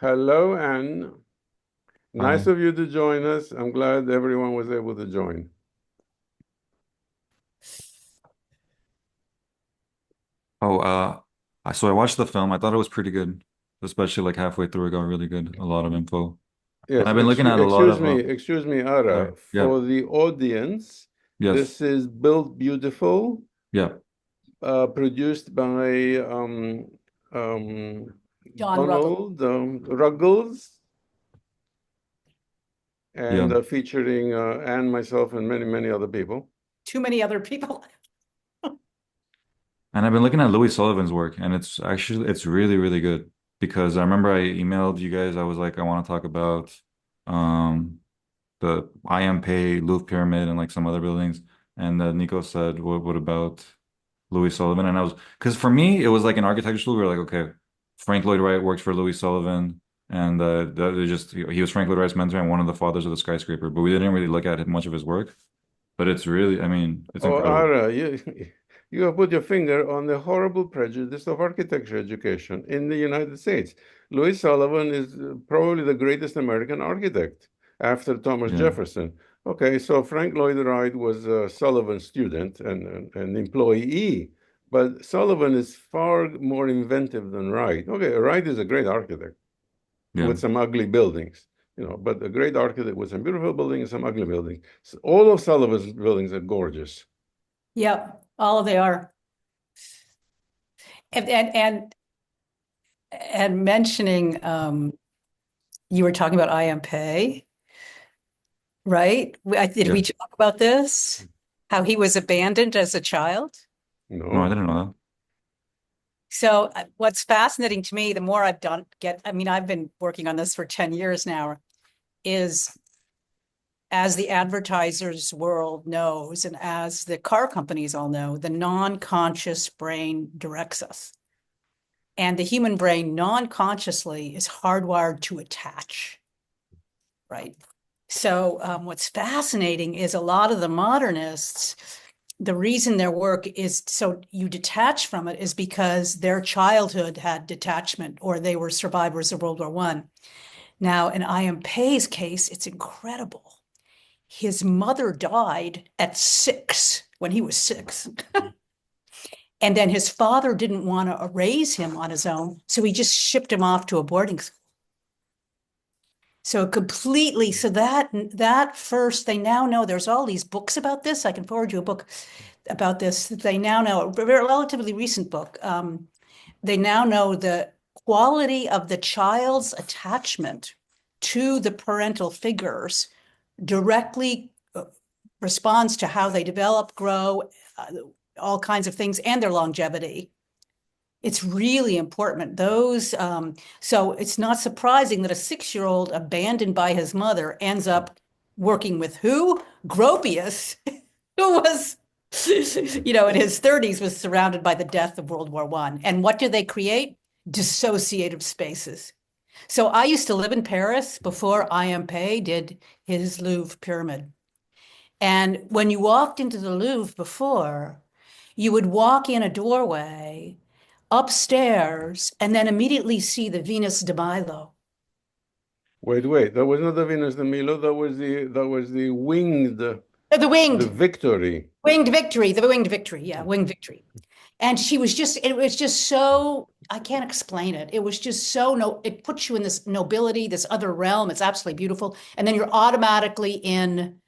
Hello, Ann. Nice Hi. of you to join us. I'm glad everyone was able to join. Oh, so I watched the film. I thought it was pretty good, especially like halfway through. It got really good. A lot of info, and Yes, I've been looking at a lot of. excuse me, Sorry. Ara. Yeah. For the audience, Yes. this is Built Beautiful, Yeah. produced by um, John Ruggles. Donald Ruggles, Yeah. and featuring Ann, myself, and many, many other people. Too many other people. And I've been looking at Louis Sullivan's work, and it's really really good because I remember I emailed you guys. I was like, I want to talk about um the IMP Louvre Pyramid and like some other buildings, and Nico said, what about Louis Sullivan? And I was because for me it was like an architecture school. We were like, okay, Frank Lloyd Wright worked for Louis Sullivan, and he was Frank Lloyd Wright's mentor and one of the fathers of the skyscraper. But we didn't really look at much of his work. But it's really, I mean, it's Oh, incredible. Ara, you have put your finger on the horrible prejudice of architecture education in the United States. Louis Sullivan is probably the greatest American architect after Thomas Yeah, Jefferson. Okay, so Frank Lloyd Wright was a Sullivan student and an employee, but Sullivan is far more inventive than Wright. Okay, Wright is a great architect yeah. with some ugly buildings, but a great architect with some beautiful buildings and some ugly buildings. So all of Sullivan's buildings are gorgeous. Yep, all of they are. And mentioning you were talking about IMP, right? Did we Yes. talk about this? How he was abandoned as a child? No, I No. didn't know that. So what's fascinating to me, the more I've been working on this for 10 years now, is as the advertisers world knows, and as the car companies all know, the non-conscious brain directs us. And the human brain non-consciously is hardwired to attach, right? So what's fascinating is a lot of the modernists, the reason their work is so you detach from it is because their childhood had detachment or they were survivors of World War I. Now, in I.M. Pei's case, it's incredible. His mother died at 6 when he was 6. And then his father didn't want to raise him on his own, so he just shipped him off to a boarding school. So completely, so that first, they now know there's all these books about this. I can forward you a book about this. They now know, a very relatively recent book. They now know the quality of the child's attachment to the parental figures directly responds to how they develop, grow, all kinds of things, and their longevity. It's really important. So it's not surprising that a 6-year-old abandoned by his mother ends up working with who? Gropius, who was, in his 30s, was surrounded by the death of World War I. And what do they create? Dissociative spaces. So I used to live in Paris before IMP did his Louvre pyramid. And when you walked into the Louvre before, you would walk in a doorway upstairs and then immediately see the Venus de Milo. Wait. That was not the Venus de Milo. That was the The the winged, Victory. winged victory, the winged victory. Yeah, winged victory. And it was just so, I can't explain it. It was just so, no, it puts you in this nobility, this other realm. It's absolutely beautiful. And then you're automatically in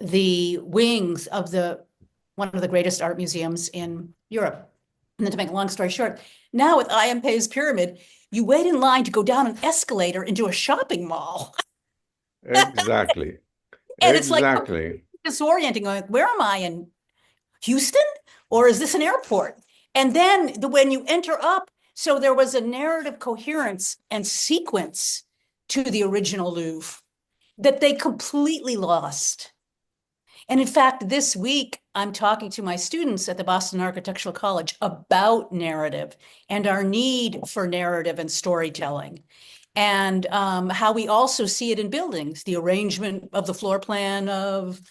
the wings of one of the greatest art museums in Europe. And then to make a long story short, now with IMP's pyramid, you wait in line to go down an escalator into a shopping mall. Exactly. And it's like Exactly. disorienting. Like, where am I, in Houston? Or is this an airport? And then when you enter up, so there was a narrative coherence and sequence to the original Louvre that they completely lost. And in fact, this week, I'm talking to my students at the Boston Architectural College about narrative and our need for narrative and storytelling, and how we also see it in buildings. The arrangement of the floor plan of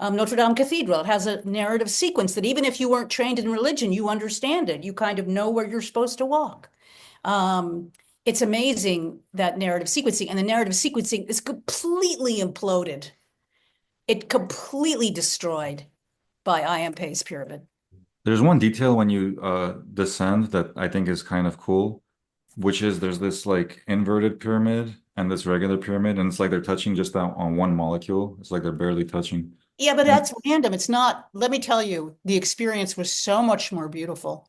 Notre Dame Cathedral, it has a narrative sequence that even if you weren't trained in religion, you understand it. You kind of know where you're supposed to walk. Um, it's amazing, that narrative sequencing, and the narrative sequencing is completely imploded. It completely destroyed by I.M. Pei's pyramid. There's one detail when you descend that I think is kind of cool, which is there's this like inverted pyramid and this regular pyramid, and it's like they're touching just on one molecule. It's like they're barely touching. Yeah, but And that's random. It's not, let me tell you, the experience was so much more beautiful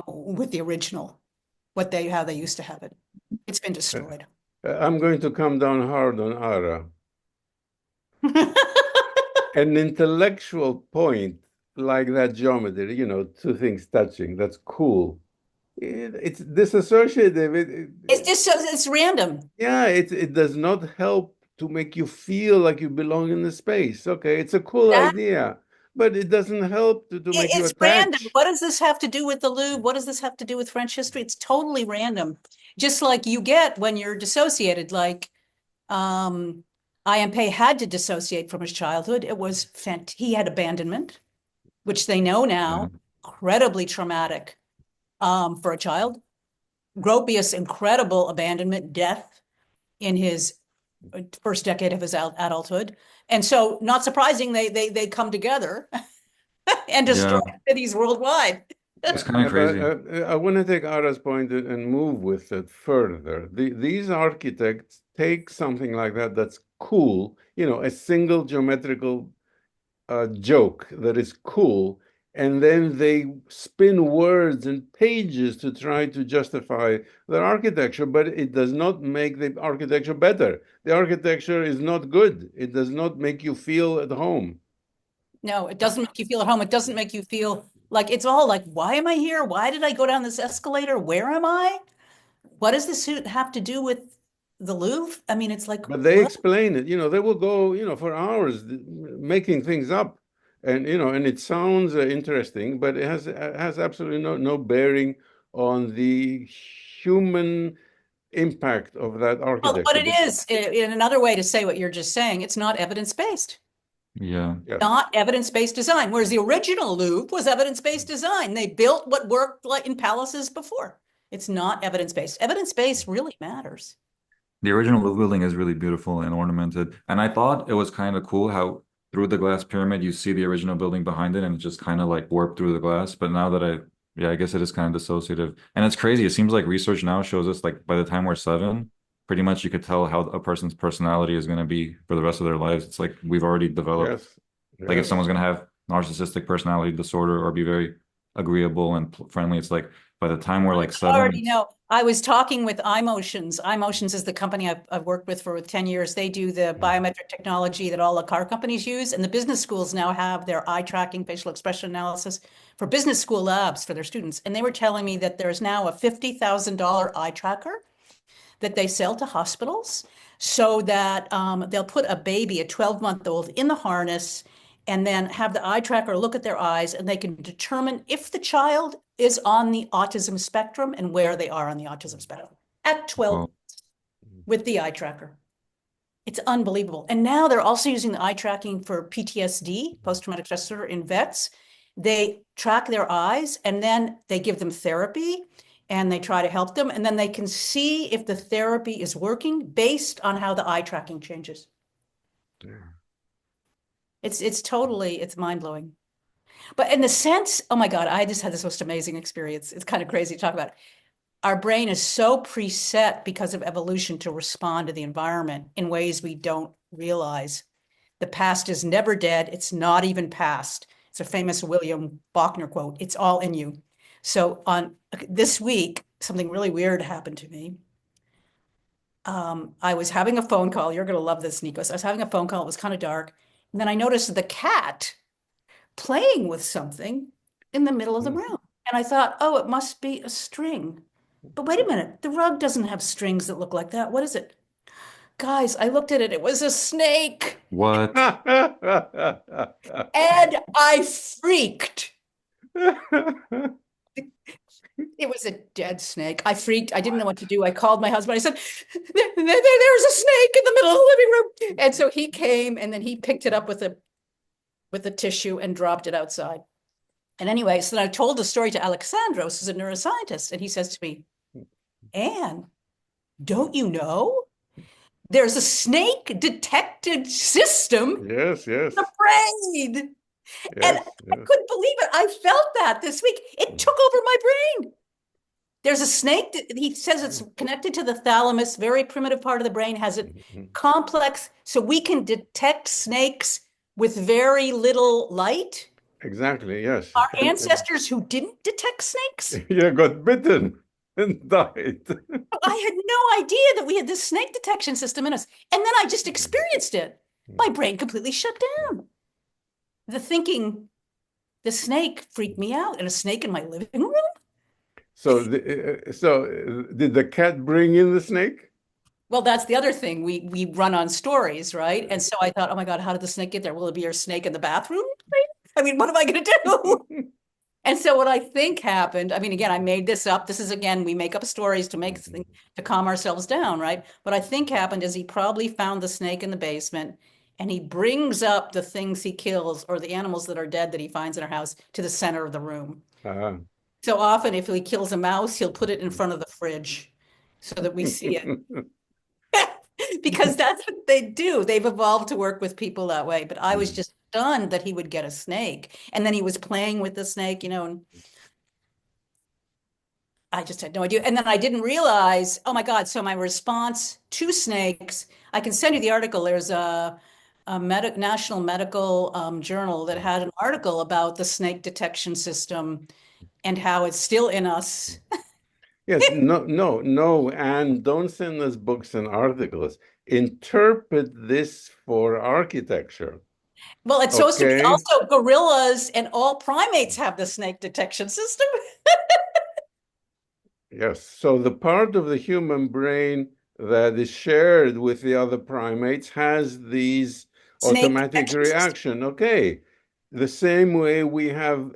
with the original, how they used to have it. It's been destroyed. I'm going to come down hard on Ara. An intellectual point like that geometry, two things touching, that's cool. It's disassociative. It's random. Yeah, it does not help to make you feel like you belong in the space. Okay, it's a cool idea, but it doesn't help to make you It's random. attach. What does this have to do with the Louvre? What does this have to do with French history? It's totally random. Just like you get when you're dissociated, like I.M. Pei had to dissociate from his childhood. He had abandonment, which they know now, incredibly traumatic for a child. Gropius, incredible abandonment, death in his first decade of his adulthood. And so, not surprising, they come together and destroy cities worldwide. It's kind of crazy. I want to take Ara's point and move with it further. These architects take something like that's cool, a single geometrical joke that is cool, and then they spin words and pages to try to justify their architecture, but it does not make the architecture better. The architecture is not good. It does not make you feel at home. No, it doesn't make you feel at home. It doesn't make you feel like, it's all like, why am I here? Why did I go down this escalator? Where am I? What does this have to do with the Louvre? I mean, it's like, but they explain it. They will go, for hours making things up, and and it sounds interesting, but it has absolutely no bearing on the human impact of that architecture. Well, what it is, in another way to say what you're just saying, it's not evidence-based. Yeah. Not evidence-based design, whereas the original Louvre was evidence-based design. They built what worked like in palaces before. It's not evidence-based. Evidence-based really matters. The original Louvre building is really beautiful and ornamented. And I thought it was kind of cool how through the glass pyramid you see the original building behind it and it just kind of like warped through the glass. But now that I guess it is kind of dissociative. And it's crazy. It seems like research now shows us like by the time we're 7, pretty much you could tell how a person's personality is going to be for the rest of their lives. It's like we've already developed. Yes. Like if someone's going to have narcissistic personality disorder or be very agreeable and friendly, it's like by the time we're like 7. I already know. I was talking with iMotions. iMotions is the company I've worked with for 10 years. They do the biometric technology that all the car companies use. And the business schools now have their eye tracking, facial expression analysis for business school labs for their students. And they were telling me that there's now a $50,000 eye tracker that they sell to hospitals so that they'll put a baby, a 12-month-old, in the harness and then have the eye tracker look at their eyes, and they can determine if the child is on the autism spectrum and where they are on the autism spectrum at 12 months with the eye tracker. It's unbelievable. And now they're also using the eye tracking for PTSD, post-traumatic stress disorder, in vets. They track their eyes and then they give them therapy and they try to help them. And then they can see if the therapy is working based on how the eye tracking changes. Yeah. It's mind-blowing. But in the sense, oh my God, I just had this most amazing experience. It's kind of crazy to talk about. Our brain is so preset because of evolution to respond to the environment in ways we don't realize. The past is never dead. It's not even past. It's a famous William Faulkner quote. It's all in you. So on this week, something really weird happened to me. I was having a phone call. You're going to love this, Nikos. I was having a phone call. It was kind of dark. And then I noticed the cat playing with something in the middle of the room. And I thought, oh, it must be a string. But wait a minute, the rug doesn't have strings that look like that. What is it? Guys, I looked at it. It was a snake. What? And I freaked. It was a dead snake. I freaked. I didn't know what to do. I called my husband. I said, there's a snake in the middle of the living room. And so he came and then he picked it up with a tissue and dropped it outside. And anyway, so then I told the story to Alexandros, who's a neuroscientist. And he says to me, Anne, don't you know? There's a snake detected system in Yes, yes, the brain. And yes, I yes. couldn't believe it. I felt that this week. It took over my brain. There's a snake that he says it's connected to the thalamus, very primitive part of the brain, has a complex, so we can detect snakes with very little light. Exactly, yes. Our ancestors who didn't detect snakes, Yeah, got bitten and died. I had no idea that we had this snake detection system in us. And then I just experienced it. My brain completely shut down. The thinking, the snake freaked me out, and a snake in my living room. So, did the cat bring in the snake? Well, that's the other thing. We run on stories, right? And so I thought, oh my God, how did the snake get there? Will it be your snake in the bathroom? I mean, what am I going to do? And so what I think happened, I mean, again, I made this up. This is again, we make up stories to make to calm ourselves down, right? What I think happened is he probably found the snake in the basement and he brings up the things he kills or the animals that are dead that he finds in our house to the center of the room. Ah. So often if he kills a mouse, he'll put it in front of the fridge so that we see it. Because that's what they do. They've evolved to work with people that way. But I was just stunned that he would get a snake. And then he was playing with the snake, and I just had no idea. And then I didn't realize, oh my God. So my response to snakes, I can send you the article. There's a national medical journal that had an article about the snake detection system and how it's still in us. Yes, no, no, no, and don't send us books and articles. Interpret this for architecture. Well, it's supposed to be Okay. also gorillas and all primates have the snake detection system. Yes. So the part of the human brain that is shared with the other primates has these Snake automatic detection system. reaction. Okay. The same way we have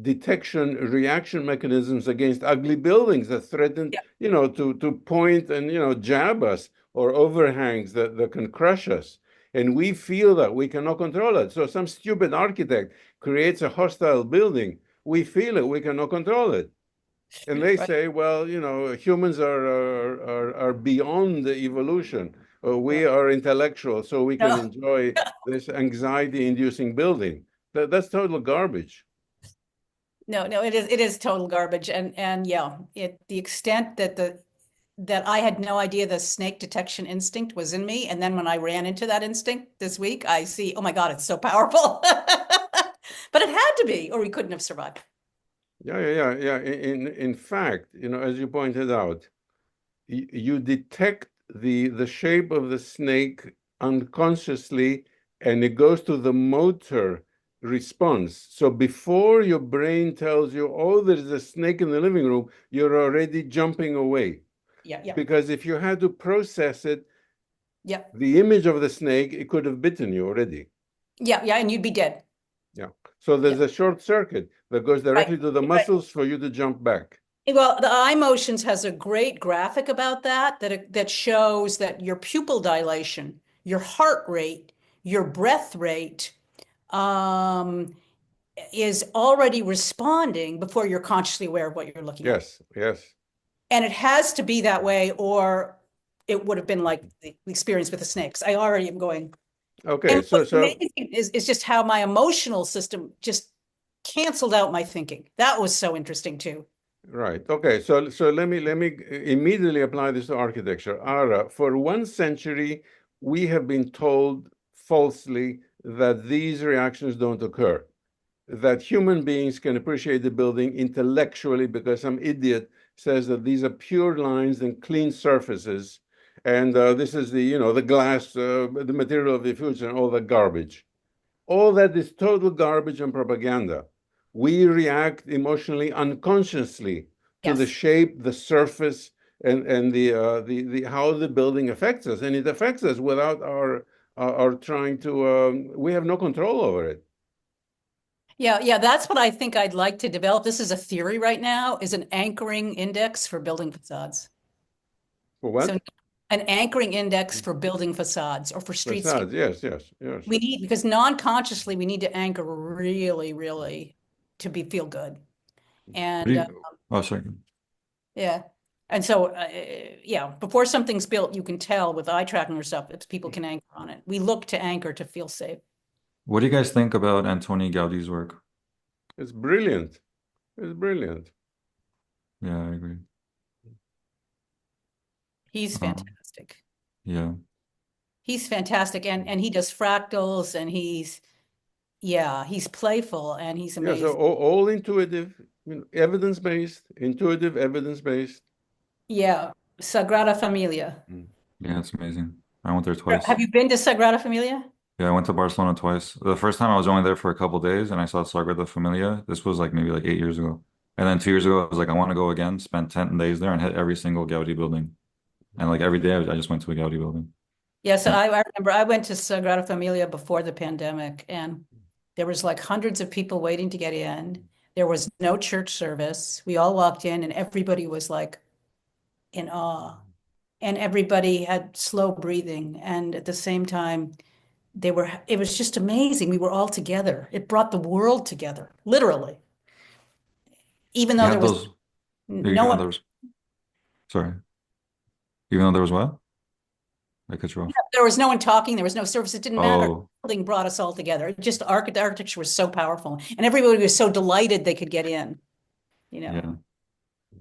detection reaction mechanisms against ugly buildings that threaten, Yeah. to point and, jab us, or overhangs that can crush us. And we feel that we cannot control it. So some stupid architect creates a hostile building. We feel it, we cannot control it. And they Right. say, well, humans are beyond the evolution. Yeah. We are intellectual, so we can No, enjoy this anxiety-inducing building. That's total garbage. no, it is total garbage. And yeah, the extent that I had no idea the snake detection instinct was in me. And then when I ran into that instinct this week, I see, oh my God, it's so powerful. But it had to be, or we couldn't have survived. Yeah. In fact, as you pointed out, you detect the shape of the snake unconsciously, and it goes to the motor response. So before your brain tells you, oh, there's a snake in the living room, you're already jumping away. Yeah. Because if you had to process it, Yeah. the image of the snake, it could have bitten you already. Yeah. And you'd be dead. Yeah. So there's Yeah. a short circuit that goes Right. directly to the Right. muscles for you to jump back. Well, the eye motions has a great graphic about that shows that your pupil dilation, your heart rate, your breath rate, um, is already responding before you're consciously aware of what you're looking at. Yes. And it has to be that way, or it would have been like the experience with the snakes. I already am going. Okay, And what's amazing is just how my emotional system just canceled out my thinking. That was so interesting too. right. Okay, so let me immediately apply this to architecture. Ara, for 1 century, we have been told falsely that these reactions don't occur, that human beings can appreciate the building intellectually because some idiot says that these are pure lines and clean surfaces, and this is the glass, the material of the future, and all the garbage. All that is total garbage and propaganda. We react emotionally unconsciously to the Yes. shape, the surface, and the how the building affects us, and it affects us without our trying to. We have no control over it. Yeah, that's what I think I'd like to develop. This is a theory right now, is an anchoring index for building facades. For So what? an anchoring index for building facades or for streetscape. Facades. Yes. We need, because non-consciously we need to anchor really, really to feel good. What do And you, oh, sorry. yeah. And so, yeah, before something's built, you can tell with eye tracking or stuff if people can anchor on it. We look to anchor to feel safe. What do you guys think about Antony Gaudi's work? It's brilliant. It's brilliant. Yeah, I agree. He's fantastic. Yeah. He's fantastic. And he does fractals and he's playful and he's Yeah, amazing. so all intuitive, evidence-based, intuitive, evidence-based. Yeah, Sagrada Familia. Yeah, it's amazing. I went there twice. Have you been to Sagrada Familia? Yeah, I went to Barcelona twice. The first time I was only there for a couple days and I saw Sagrada Familia. This was like maybe like 8 years ago. And then 2 years ago, I was like, I want to go again, spent 10 days there and hit every single Gaudi building. And like every day I just went to a Gaudi building. Yeah, so Yeah. I remember I went to Sagrada Familia before the pandemic and there was like hundreds of people waiting to get in. There was no church service. We all walked in and everybody was like in awe. And everybody had slow breathing. And at the same time, it was just amazing. We were all together. It brought the world together, literally. Even You though there had was those, even no though one, there was, sorry, even though there was what? I cut you off. there was no one talking, there was no service. It didn't matter. Oh, The building brought us all together. Just the architecture was so powerful. And everybody was so delighted they could get in, you know. yeah.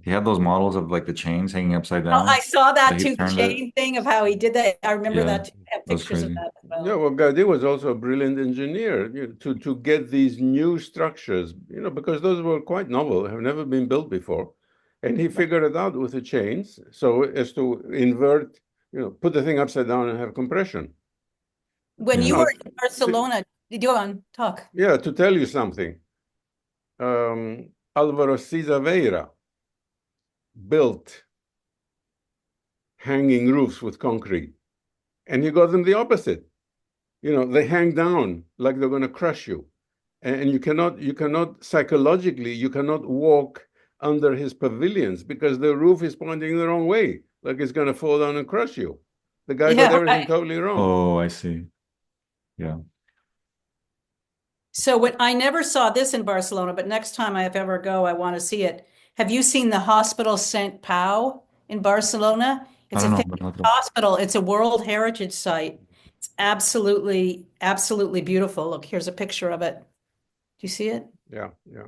He had those models of like the chains hanging upside Oh, down. I saw that He too, the turned it. chain thing of how he did that. I remember Yeah, that too. I have that was pictures of crazy. that as Yeah, well. well, Gaudi was also a brilliant engineer, to get these new structures, because those were quite novel, have never been built before. And he figured it out with the chains, so as to invert, put the thing upside down and have compression. When Yeah. you Now, were in Barcelona, go on, talk. yeah, to tell you something, Alvaro Sisaveira built hanging roofs with concrete, and he got them the opposite. They hang down like they're going to crush you. And you cannot psychologically, you cannot walk under his pavilions because the roof is pointing the wrong way, like it's going to fall down and crush you. The guy got Yeah, everything right. totally wrong. Oh, I see. Yeah. So when I never saw this in Barcelona, but next time I ever go, I want to see it. Have you seen the Hospital St. Pau in Barcelona? I It's a don't know, famous but I'll hospital. It's a World Heritage Site. It's absolutely, absolutely beautiful. Look, here's a picture of it. Do you see it? Yeah, yeah.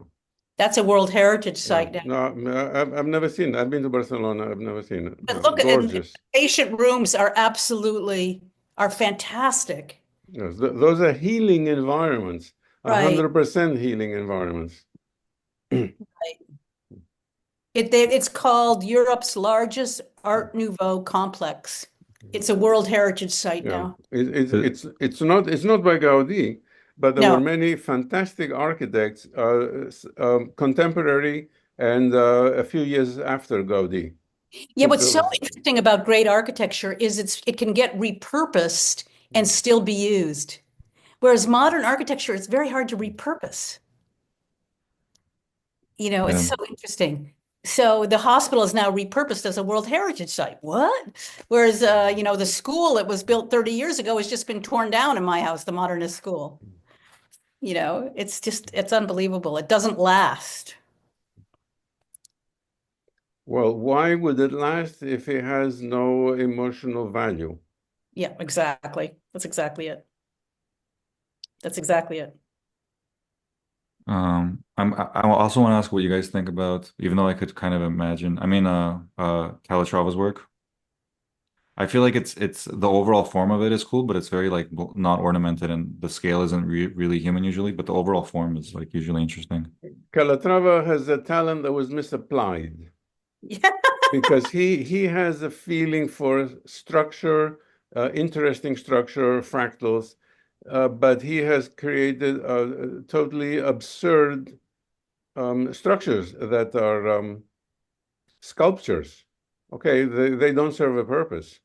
That's a World Heritage Yeah. Site now. No, I've never seen it. I've been to Barcelona. I've never seen it. But look, and Gorgeous. patient rooms are fantastic. Yes, those are healing environments, Right. 100% healing environments. It's called Europe's largest Art Nouveau complex. It's a World Heritage Site Yeah, now. it's not by Gaudi, but there were No. many fantastic architects, contemporary and a few years after Gaudi. Yeah, who what's so built- interesting about great architecture is it can get repurposed and still be used. Whereas modern architecture, it's very hard to repurpose. It's Yeah. so interesting. So the hospital is now repurposed as a World Heritage Site. What? Whereas, the school that was built 30 years ago has just been torn down in my house, the modernist school. It's unbelievable. It doesn't last. Well, why would it last if it has no emotional value? Yeah, exactly. That's exactly it. That's exactly it. I also want to ask what you guys think about, even though I could kind of imagine. I mean, Calatrava's work. I feel like it's the overall form of it is cool, but it's very like not ornamented, and the scale isn't really human usually. But the overall form is like usually interesting. Calatrava has a talent that was misapplied Yeah. because he has a feeling for structure, interesting structure, fractals, but he has created totally absurd structures that are sculptures. Okay, they don't serve a purpose.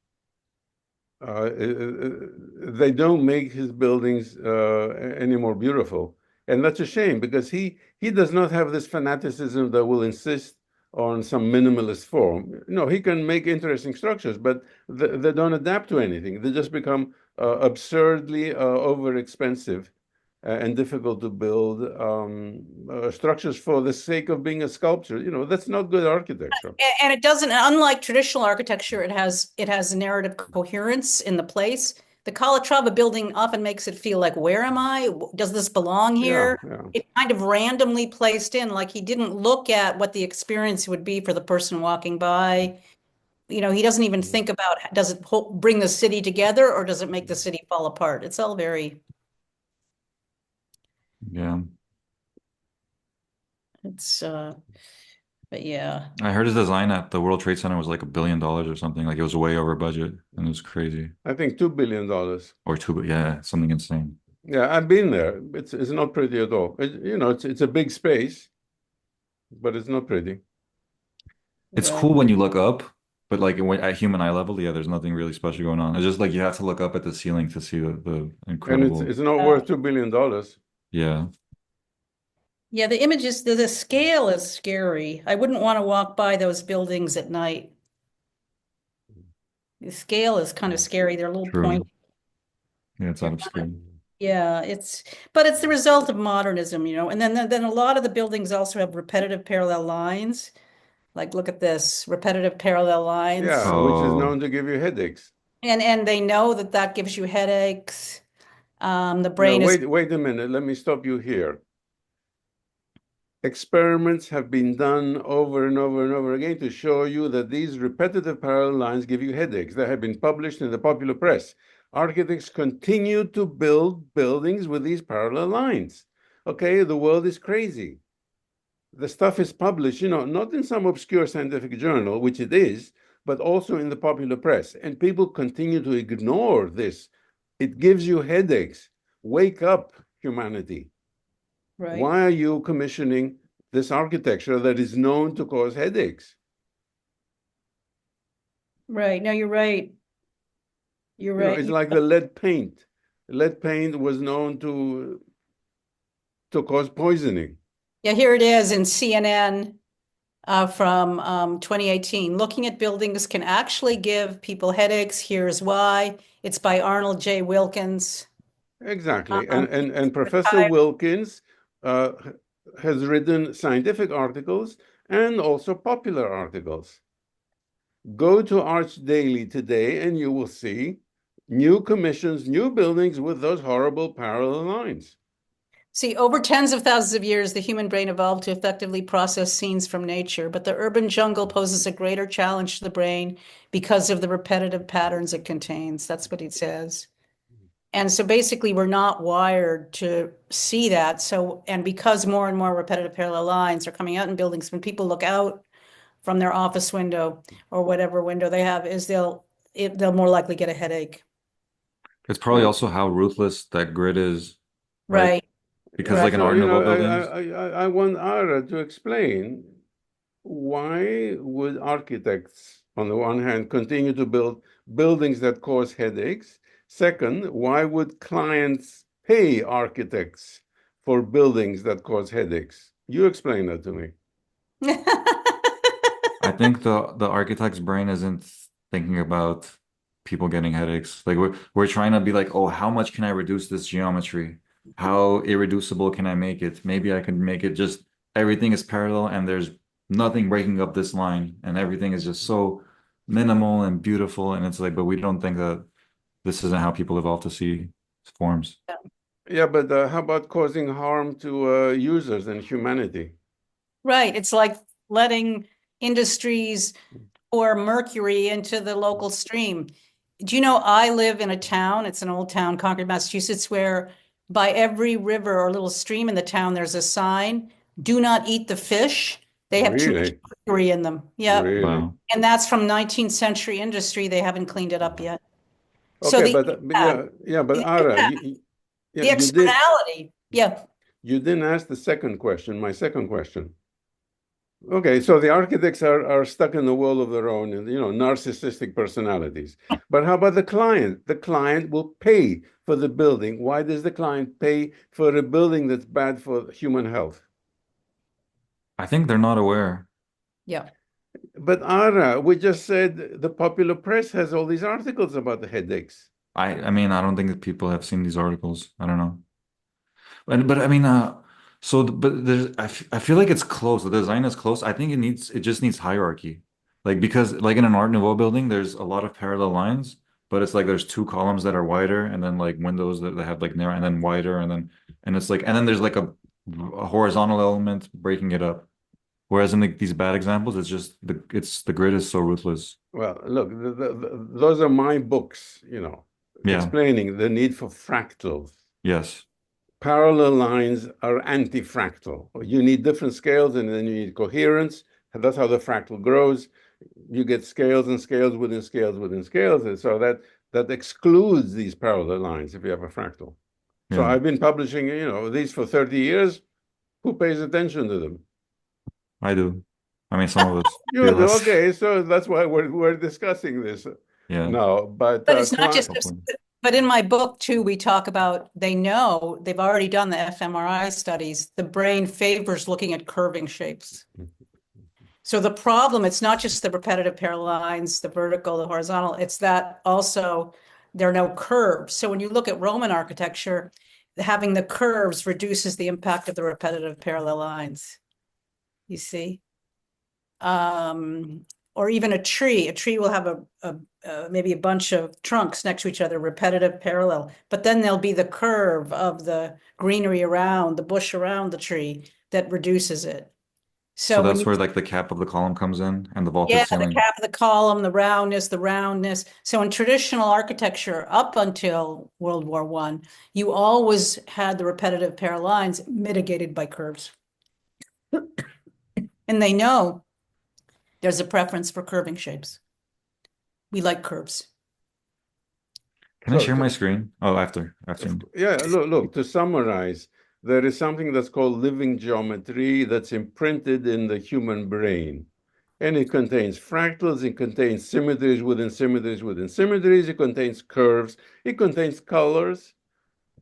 They don't make his buildings any more beautiful. And that's a shame because he does not have this fanaticism that will insist on some minimalist form. No, he can make interesting structures, but they don't adapt to anything. They just become absurdly over expensive and difficult to build structures for the sake of being a sculpture. That's not good architecture. And it doesn't, unlike traditional architecture, it has narrative coherence in the place. The Calatrava building often makes it feel like, where am I? Does this belong here? Yeah. It kind of randomly placed in, like he didn't look at what the experience would be for the person walking by. He doesn't even think about, does it bring the city together or does it make the city fall apart? It's all very, Yeah. but yeah. I heard his design at the World Trade Center was like $1 billion or something. Like it was way over budget and it was crazy. I think $2 billion. Or two, but yeah, something insane. Yeah, I've been there. It's not pretty at all. It's a big space, but it's not pretty. It's Right. cool when you look up, but like at human eye level, yeah, there's nothing really special going on. It's just like you have to look up at the ceiling to see the And incredible. it's not worth $2 billion. Yeah. Yeah, the images, the scale is scary. I wouldn't want to walk by those buildings at night. The scale is kind of scary. They're a little True. pointy. Yeah, it's out of scale. Yeah, but it's the result of modernism, and then a lot of the buildings also have repetitive parallel lines. Like, look at this, repetitive parallel lines. Yeah, which is Oh, known to give you headaches. And they know that gives you headaches. The Now, brain is, wait a minute. Let me stop you here. Experiments have been done over and over and over again to show you that these repetitive parallel lines give you headaches. They have been published in the popular press. Architects continue to build buildings with these parallel lines. Okay, the world is crazy. The stuff is published, not in some obscure scientific journal, which it is, but also in the popular press. And people continue to ignore this. It gives you headaches. Wake up, humanity. right, Why are you commissioning this architecture that is known to cause headaches? right. No, you're right. You're right. It's like the lead paint. Lead paint was known to cause poisoning. Yeah, here it is in CNN from 2018. Looking at buildings can actually give people headaches. Here's why. It's by Arnold J. Wilkins. Exactly. And Professor Wilkins has written scientific articles and also popular articles. Go to Arch Daily today and you will see new commissions, new buildings with those horrible parallel lines. See, over tens of thousands of years, the human brain evolved to effectively process scenes from nature, but the urban jungle poses a greater challenge to the brain because of the repetitive patterns it contains. That's what he says. And so basically, we're not wired to see that. So, and because more and more repetitive parallel lines are coming out in buildings, when people look out from their office window or whatever window they have, they'll more likely get a headache. it's probably also how ruthless that grid is, Right. Because Right. like in So, Art Nouveau buildings, I want Ara to explain why would architects, on the one hand, continue to build buildings that cause headaches? Second, why would clients pay architects for buildings that cause headaches? You explain that to me. I think the architect's brain isn't thinking about people getting headaches. Like we're trying to be like, oh, how much can I reduce this geometry? How irreducible can I make it? Maybe I can make it just everything is parallel and there's nothing breaking up this line and everything is just so minimal and beautiful. And it's like, but we don't think that this isn't how people evolve to see forms. Yeah, but how about causing harm to users and humanity? Right. It's like letting industries pour mercury into the local stream. Do you know I live in a town, it's an old town, Concord, Massachusetts, where by every river or little stream in the town, there's a sign, do not eat the fish. They have too much Really? mercury in them. Yeah. Really? Wow. And that's from 19th century industry. They haven't cleaned it up yet. So Okay, the but Ara, the you did externality. Yeah. you didn't ask the second question, my second question. Okay, so the architects are stuck in the world of their own, narcissistic personalities. But how about the client? The client will pay for the building. Why does the client pay for a building that's bad for human health? I think they're not aware. Yeah. But Ara, we just said the popular press has all these articles about the headaches. I mean, I don't think that people have seen these articles. I don't know. But I mean, but I feel like it's close. The design is close. I think it just needs hierarchy. Like because like in an Art Nouveau building, there's a lot of parallel lines, but it's like there's two columns that are wider and then like windows that have like narrow and then wider and it's like and then there's like a horizontal element breaking it up. Whereas in these bad examples, it's just the grid is so ruthless. Well, look, those are my books, Yeah. explaining the need for fractals. Yes. Parallel lines are anti-fractal. You need different scales and then you need coherence. And that's how the fractal grows. You get scales and scales within scales within scales. And so that excludes these parallel lines if you have a fractal. So Yeah. I've been publishing, these for 30 years. Who pays attention to them? I do. I mean, some of us You feel do. less. Okay, so that's why we're discussing this Yeah. now. But But it's not just, Hopefully. but in my book too, we talk about, they know, they've already done the fMRI studies, the brain favors looking at curving shapes. So the problem, it's not just the repetitive parallel lines, the vertical, the horizontal, it's that also there are no curves. So when you look at Roman architecture, having the curves reduces the impact of the repetitive parallel lines. You see? Or even a tree will have maybe a bunch of trunks next to each other, repetitive parallel, but then there'll be the curve of the greenery around, the bush around the tree that reduces it. So So when that's you, where like the cap of the column comes in and the vaulted yeah, the ceiling. cap of the column, the roundness. So in traditional architecture, up until World War I, you always had the repetitive parallel lines mitigated by curves. And they know there's a preference for curving shapes. We like curves. Can I so share my screen? Oh, after. yeah, look, to summarize, there is something that's called living geometry that's imprinted in the human brain. And it contains fractals, it contains symmetries within symmetries within symmetries, it contains curves, it contains colors.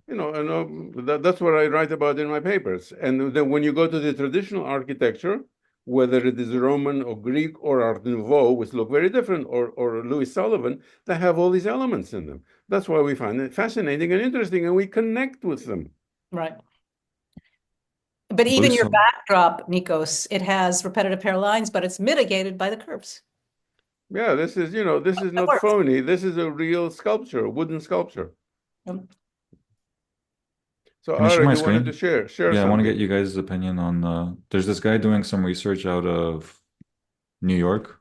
That's what I write about in my papers. And then when you go to the traditional architecture, whether it is Roman or Greek or Art Nouveau, which look very different, or Louis Sullivan, they have all these elements in them. That's why we find it fascinating and interesting, and we connect with them. Right. But even your backdrop, Nikos, it has repetitive parallel lines, but it's mitigated by the curves. Yeah, this is not phony. This is a real sculpture, a wooden sculpture. So, Can I share Ara, my you wanted to screen? share Yeah, I want to get something. you guys' opinion on there's this guy doing some research out of New York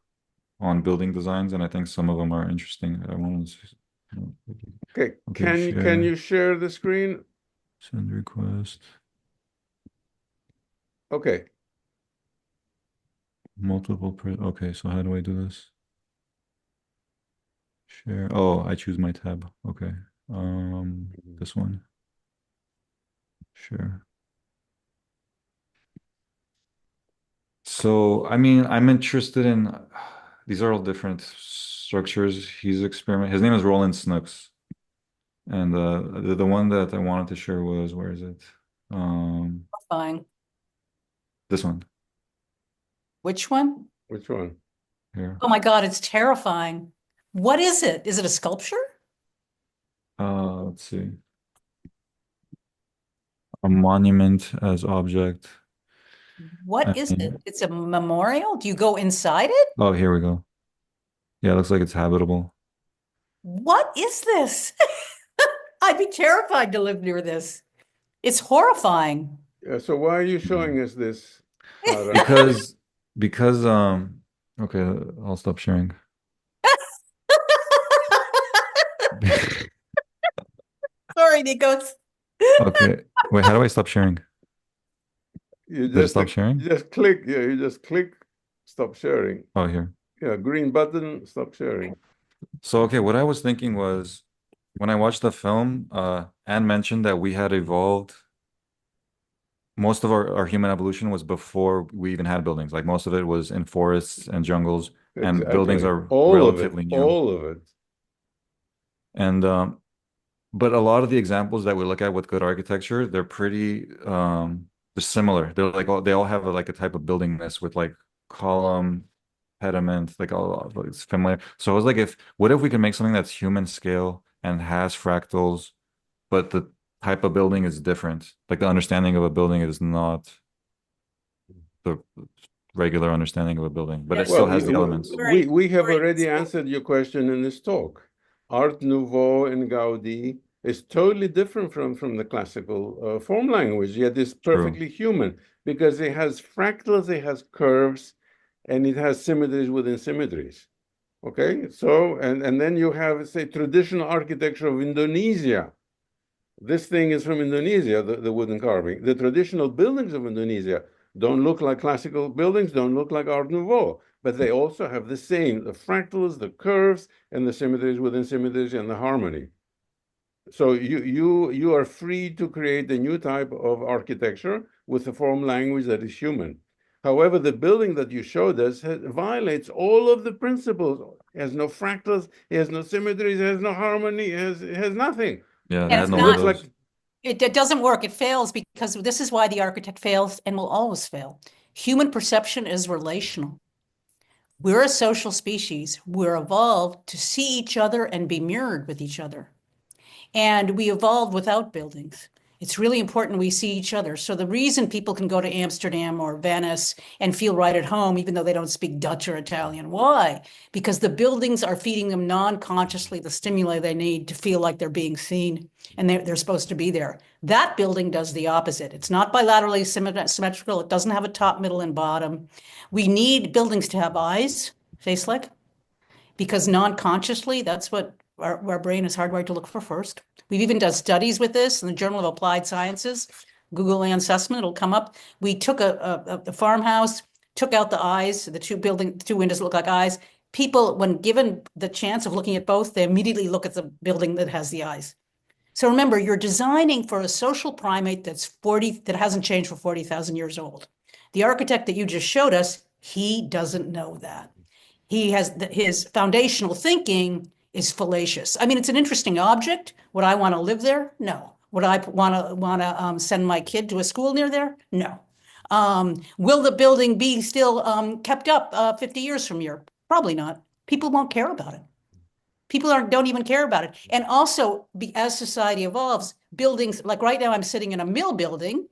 on building designs, and I think some of them are interesting. I want to Okay, okay, can share, you share the screen? send request, Okay. okay, so how do I do this? Share. Oh, I choose my tab. Okay. This one. Share. So, I mean, I'm interested in these are all different structures. His name is Roland Snooks. And the one that I wanted to share was where is it? Fine. This one Which one? Which one? here. Oh my God, it's terrifying. What is it? Is it a sculpture? Let's see. A monument as object. What is it? It's a memorial? Do you go inside it? Oh, here we go. Yeah, it looks like it's habitable. What is this? I'd be terrified to live near this. It's horrifying. Yeah, so why are you showing us this, Ara? Because because okay, I'll stop sharing. Sorry, Nikos. Okay. Wait, how do I stop sharing? You Did it just stop sharing? you just click stop sharing. Oh, here. Yeah, green button, stop sharing. So, okay, what I was thinking was when I watched the film, Anne mentioned that we had evolved. Most of our human evolution was before we even had buildings. Like most of it was in forests and jungles, and buildings Exactly. are All of it, relatively new. all of it. And but a lot of the examples that we look at with good architecture, they're pretty they're similar. They're like they all have like a type of buildingness with like column, pediment, like all it's familiar. So I was like, what if we can make something that's human scale and has fractals, but type of building is different. Like the understanding of a building is not the regular understanding of a building, but it still has the elements. We have already answered your question in this talk. Art Nouveau and Gaudi is totally different from the classical form language, yet it's perfectly human because it has fractals, it has curves, and it has symmetries within symmetries. Okay, so and then you have, say, traditional architecture of Indonesia. This thing is from Indonesia, the wooden carving. The traditional buildings of Indonesia don't look like classical buildings, don't look like Art Nouveau, but they also have the same, the fractals, the curves, and the symmetries within symmetries and the harmony. So you are free to create a new type of architecture with a form language that is human. However, the building that you showed us violates all of the principles. It has no fractals, it has no symmetries, it has no harmony, it has nothing. Yeah, And it had it's no not- windows. It doesn't work. It fails because this is why the architect fails and will always fail. Human perception is relational. We're a social species. We're evolved to see each other and be mirrored with each other. And we evolved without buildings. It's really important we see each other. So the reason people can go to Amsterdam or Venice and feel right at home, even though they don't speak Dutch or Italian, why? Because the buildings are feeding them non-consciously the stimuli they need to feel like they're being seen and they're supposed to be there. That building does the opposite. It's not bilaterally symmetrical. It doesn't have a top, middle, and bottom. We need buildings to have eyes, face-like, because non-consciously, that's what our brain is hardwired to look for first. We've even done studies with this in the Journal of Applied Sciences. Google Ann Sussman, it'll come up. We took a farmhouse, took out the eyes, the two windows that look like eyes. People, when given the chance of looking at both, they immediately look at the building that has the eyes. So remember, you're designing for a social primate that hasn't changed for 40,000 years old. The architect that you just showed us, he doesn't know that. He has his foundational thinking is fallacious. I mean, it's an interesting object. Would I want to live there? No. Would I want to send my kid to a school near there? No. Will the building be still kept up 50 years from here? Probably not. People won't care about it. People don't even care about it. And also, as society evolves, buildings, like right now I'm sitting in a mill building.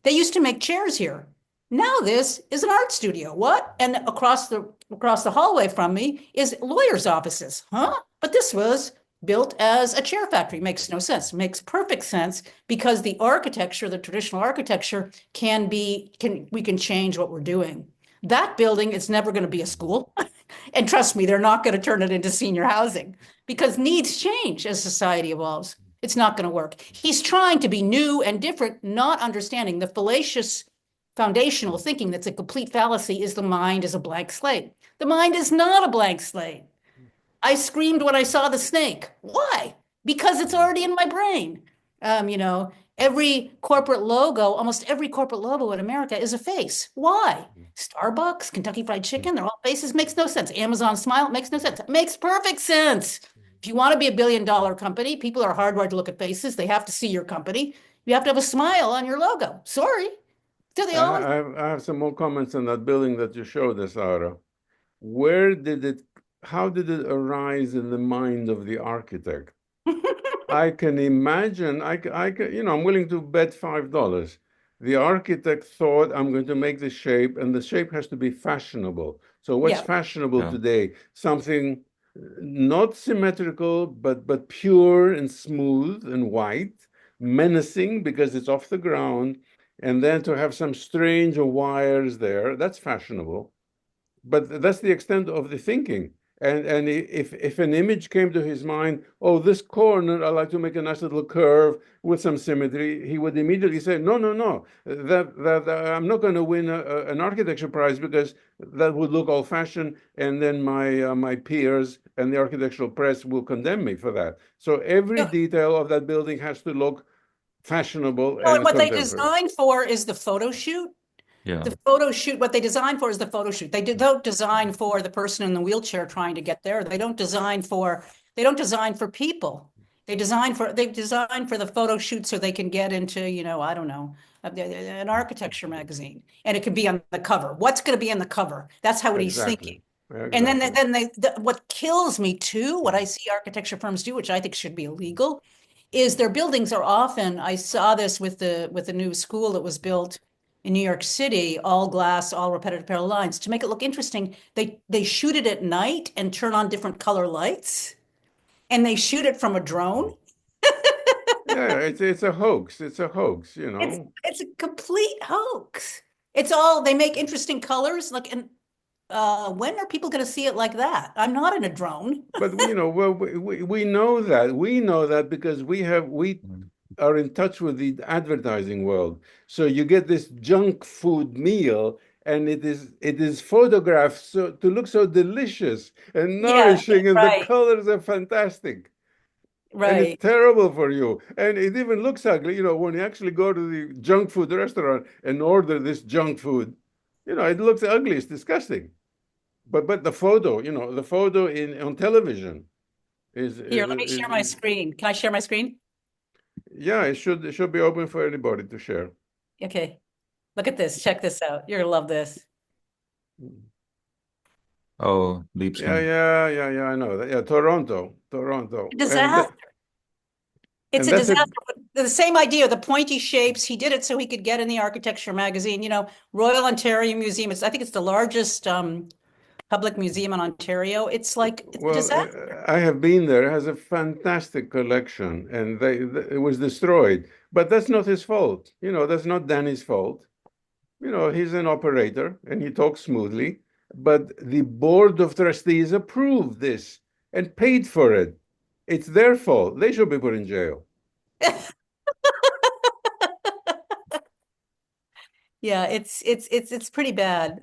They used to make chairs here. Now this is an art studio. What? And across the hallway from me is lawyers' offices. Huh? But this was built as a chair factory. Makes no sense. Makes perfect sense because the architecture, the traditional architecture we can change what we're doing. That building is never going to be a school. And trust me, they're not going to turn it into senior housing because needs change as society evolves. It's not going to work. He's trying to be new and different, not understanding the fallacious foundational thinking that's a complete fallacy is the mind is a blank slate. The mind is not a blank slate. I screamed when I saw the snake. Why? Because it's already in my brain. Almost every corporate logo in America is a face. Why? Starbucks, Kentucky Fried Chicken, they're all faces. Makes no sense. Amazon Smile, makes no sense. It makes perfect sense. If you want to be a billion-dollar company, people are hardwired to look at faces. They have to see your company. You have to have a smile on your logo. Sorry. Do they always? I have some more comments on that building that you showed us, Ara. How did it arise in the mind of the architect? I can imagine, I'm willing to bet $5. The architect thought, I'm going to make the shape, and the shape has to be fashionable. So what's fashionable today? Something not symmetrical, but pure and smooth and white, menacing because it's off the ground, and then to have some strange wires there, that's fashionable. But that's the extent of the thinking. And if an image came to his mind, oh, this corner, I like to make a nice little curve with some symmetry, he would immediately say, no, that I'm not going to win an architecture prize because that would look old-fashioned, and then my peers and the architectural press will condemn me for that. So every detail of that building has to look fashionable and what they designed for is the photo shoot. Yeah. The photo shoot, what they design for is the photo shoot. They don't design for the person in the wheelchair trying to get there. They don't design for people. They design for the photo shoot so they can get into, I don't know, an architecture magazine. And it can be on the cover. What's going to be in the cover? That's how he's thinking. Exactly. And then what kills me too, what I see architecture firms do, which I think should be illegal, is their buildings are often, I saw this with the new school that was built in New York City, all glass, all repetitive parallel lines. To make it look interesting, they shoot it at night and turn on different color lights, and they shoot it from a drone. Yeah, it's a hoax. It's a hoax, you It's know. it's a complete hoax. It's all they make interesting colors, like, and when are people going to see it like that? I'm not in a drone. But you know, well, we know that. We know that because we are in touch with the advertising world. So you get this junk food meal, and it is photographed so to look so delicious and Yeah, nourishing, and the right, colors are fantastic. And it's right. terrible for you. And it even looks ugly. You know, when you actually go to the junk food restaurant and order this junk food, it looks ugly. It's disgusting. But the photo, the photo in on television is Here, is, let me share my is screen. Can I share my screen? yeah, it should be open for anybody to share. Okay, look at this. Check this out. You're gonna love this. Oh, Yeah, Leapskin. yeah, yeah, yeah. I know that. Yeah, Toronto, Disaster. It's and a that's a disaster. The same idea, the pointy shapes. He did it so he could get in the architecture magazine. Royal Ontario Museum. I think it's the largest public museum in Ontario. It's a well. disaster. I have been there. It has a fantastic collection, and it was destroyed. But that's not his fault. That's not Danny's fault. He's an operator and he talks smoothly, but the board of trustees approved this and paid for it. It's their fault. They should be put in jail. Yeah, it's pretty bad.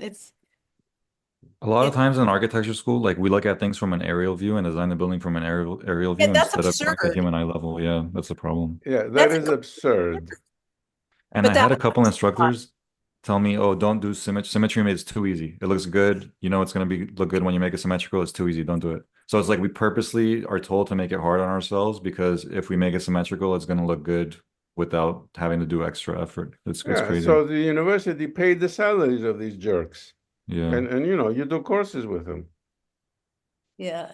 A lot of It times in architecture school, like we look at things from an aerial view and design the building from an aerial view that's instead of like a absurd. human eye level. Yeah, that's the problem. Yeah, that That's is absurd. And but I that had a couple was instructors tell me, "Oh, don't do symmetry. Symmetry it's too easy. It looks good. You know it's going to be look good when you make it symmetrical. It's too easy. Don't do it." So it's like we purposely are told to make it hard on ourselves because if we make it symmetrical, it's going to look good without having to do extra effort. It's Yeah, crazy. so the university paid the salaries of these jerks. Yeah. And you do courses with them. yeah.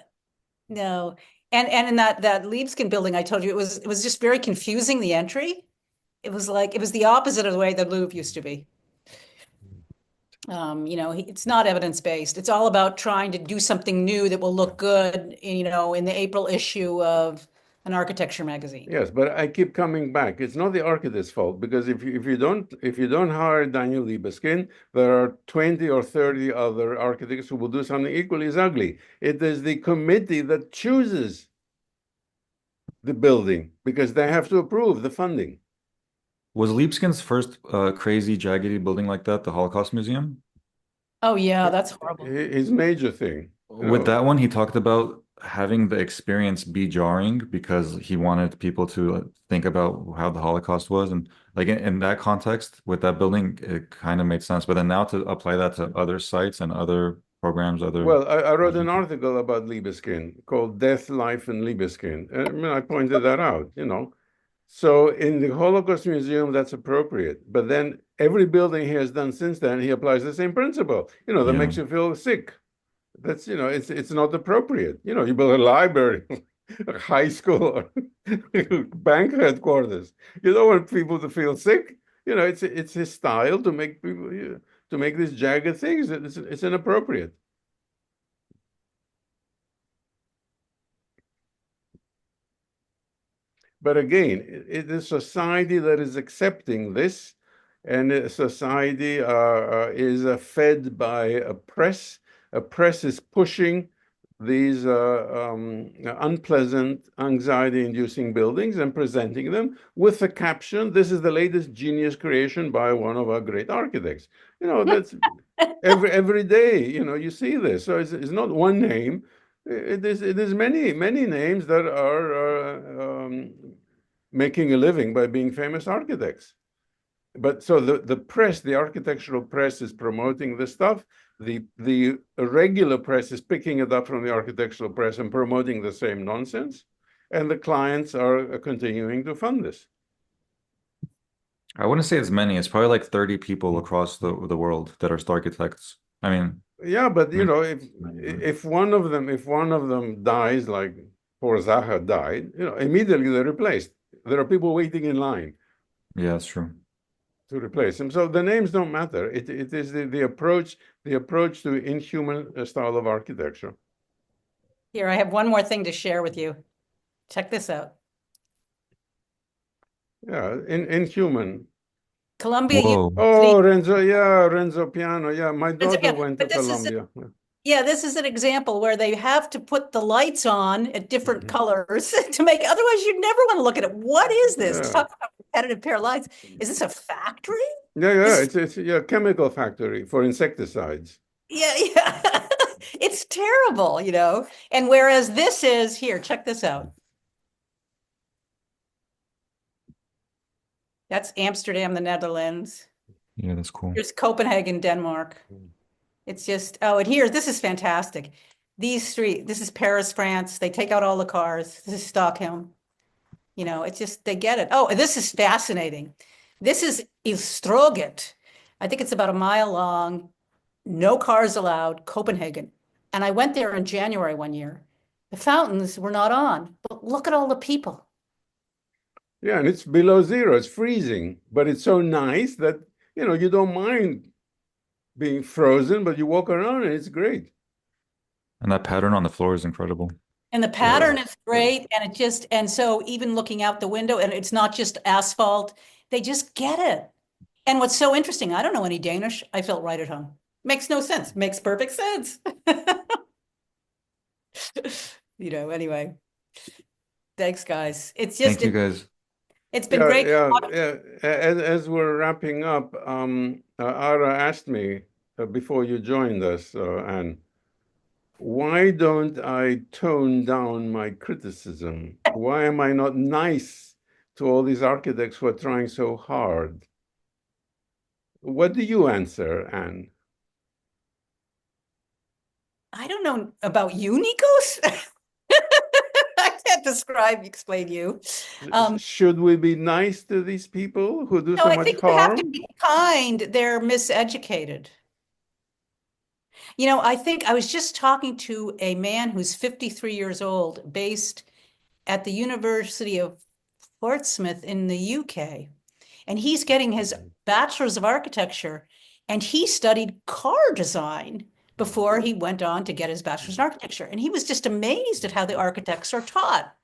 No. And in that Liebskin building I told you, it was just very confusing, the entry. It was the opposite of the way the Louvre used to be. It's not evidence-based. It's all about trying to do something new that will look good, in the April issue of an architecture magazine. Yes, but I keep coming back. It's not the architect's fault because if you don't hire Daniel Libeskind, there are 20 or 30 other architects who will do something equally as ugly. It is the committee that chooses the building because they have to approve the funding. Was Leapskin's first crazy jaggedy building like that the Holocaust Museum? Oh yeah, that's horrible. His major thing, With that one, he talked about having the experience be jarring because he wanted people to think about how the Holocaust was. And like in that context, with that building, it kind of made sense. But then now to apply that to other sites and other programs, other Well, I wrote an projects. article about Libeskind called Death, Life, and Libeskind. And I mean, I pointed that out. So in the Holocaust Museum, that's appropriate. But then every building he has done since then, he applies the same principle, that Yeah. makes you feel sick. It's not appropriate. You build a library, a high school, or bank headquarters. You don't want people to feel sick. It's his style to make people, to make these jagged things. It's inappropriate. But again, it is society that is accepting this, and society is fed by a press. A press is pushing these unpleasant, anxiety-inducing buildings and presenting them with the caption, "This is the latest genius creation by one of our great architects." That's every day. You see this. So it's not one name. It is many, many names that are making a living by being famous architects. But so the press, the architectural press, is promoting this stuff. The regular press is picking it up from the architectural press and promoting the same nonsense, and the clients are continuing to fund this. I wouldn't say it's many. It's probably like 30 people across the world that are architects. I mean, Yeah, but maybe if one of them dies, like poor Zaha died, immediately they're replaced. There are people waiting in line Yeah, that's true. to replace him. So the names don't matter. It is the approach to inhuman style of architecture. Here, I have one more thing to share with you. Check this out. Yeah, inhuman. Columbia Whoa. Oh, Renzo Piano. Yeah, my But daughter went to but this is Columbia. yeah, this is an example where they have to put the lights on at different Mhm. colors to make, otherwise you'd never want to look at it. What is this? Yeah. Talk about repetitive pair of lights. Is this a factory? Yeah, This- it's a chemical factory for insecticides. Yeah, yeah. It's terrible, you know. And whereas this is here, check this out. That's Amsterdam, the Netherlands. Yeah, that's cool. Here's Copenhagen, Denmark. It's just, oh, and here, this is fantastic. These three, this is Paris, France. They take out all the cars. This is Stockholm. You know, it's just, they get it. Oh, and this is fascinating. This is Istroget. I think it's about a mile long, no cars allowed, Copenhagen. And I went there in January one year. The fountains were not on, but look at all the people. Yeah, and it's below zero. It's freezing, but it's so nice that, you don't mind being frozen, but you walk around and it's great. And that pattern on the floor is incredible. And the pattern is great. And it just, and so even looking out the window, and it's not just asphalt, they just get it. And what's so interesting, I don't know any Danish. I felt right at home. Makes no sense. Makes perfect sense. Anyway. Thanks, guys. It's just, Thank you guys. it's been Yeah, great. yeah. As we're wrapping up, Ara asked me before you joined us, Anne, why don't I tone down my criticism? Why am I not nice to all these architects who are trying so hard? What do you answer, Anne? I don't know about you, Nikos. I can't explain you. Should we be nice to these people who do No, so I much think you have to harm? be kind. They're miseducated. I think I was just talking to a man who's 53 years old, based at the University of Portsmouth in the UK. And he's getting his bachelor's of architecture, and he studied car design before he went on to get his bachelor's in architecture. And he was just amazed at how the architects are taught.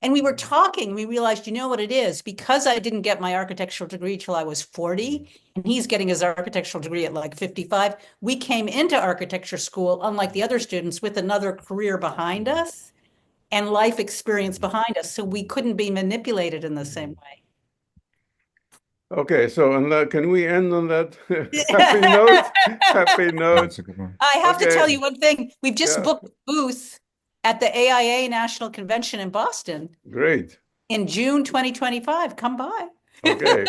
And we were talking, we realized, you know what it is? Because I didn't get my architectural degree till I was 40, and he's getting his architectural degree at like 55, we came into architecture school, unlike the other students, with another career behind us and life experience behind us. So we couldn't be manipulated in the same way. Okay, so can we end on that happy note? Happy note. That's a good one. I have to Okay. tell you one thing. We've just Yeah. booked a booth at the AIA National Convention in Boston Great. in June 2025. Come by. Okay.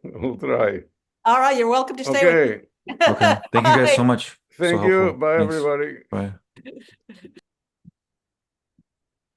We'll try. All right, you're welcome to stay with Okay. me. Okay. Thank you guys so much. So Thank you. helpful. Bye, Thanks. everybody. Bye.